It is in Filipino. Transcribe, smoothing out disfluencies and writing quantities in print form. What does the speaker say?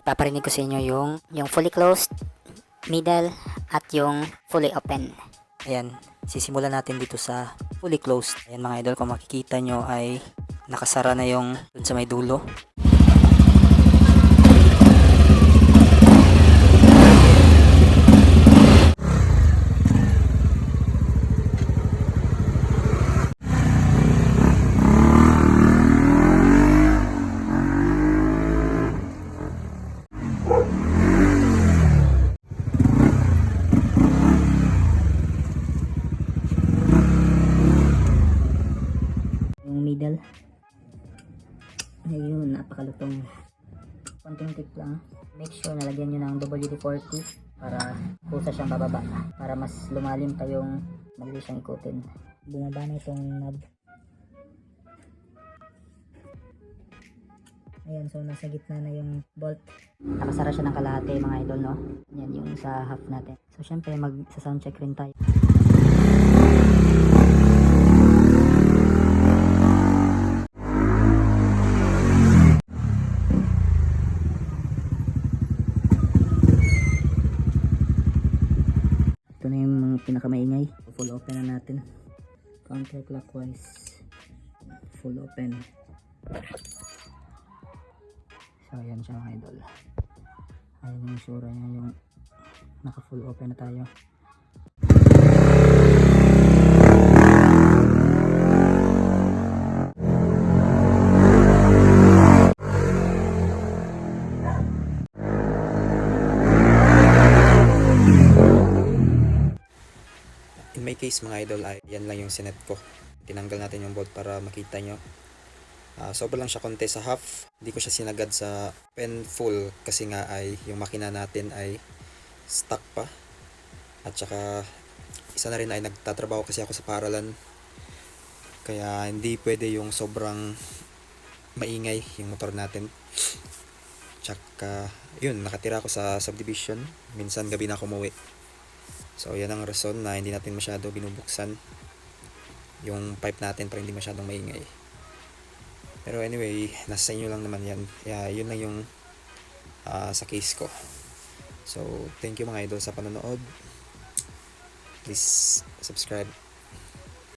Paparinig ko sa inyo yung fully closed, middle, at yung fully open. Ayan, sisimulan natin dito sa fully closed. Ayan mga idol, kung makikita nyo ay nakasara na yung dun sa may dulo. Yung middle, ayun, napakalutong. Konting tip lang, make sure nalagyan nyo ng WD-40 para kusa siyang bababa, para mas lumalim pa yung madali siyang ikutin. Bumaba na itong knob. Ayan, so nasa gitna na yung bolt. Nakasara siya ng kalahati mga idol, no? Yan yung sa half natin. So syempre sa sound check rin tayo. Ito na yung mga pinakamaingay. Full open na natin. Counterclockwise. Full open. So ayan siya mga idol. Ayan yung sura niya, yung naka full open na tayo. In my case mga idol ay yan lang yung sinet ko. Tinanggal natin yung bolt para makita nyo. Sobra lang siya konti sa half. Hindi ko siya sinagad sa pen full kasi nga ay yung makina natin ay stuck pa. At saka isa na rin ay nagtatrabaho kasi ako sa paaralan. Kaya hindi pwede yung sobrang maingay yung motor natin. Tsaka yun, nakatira ako sa subdivision. Minsan gabi na ako umuwi. So yan ang rason na hindi natin masyado binubuksan yung pipe natin para hindi masyadong maingay. Pero anyway, nasa inyo lang naman yan. Kaya yun lang yung sa case ko. So thank you mga idol sa panonood. Please subscribe.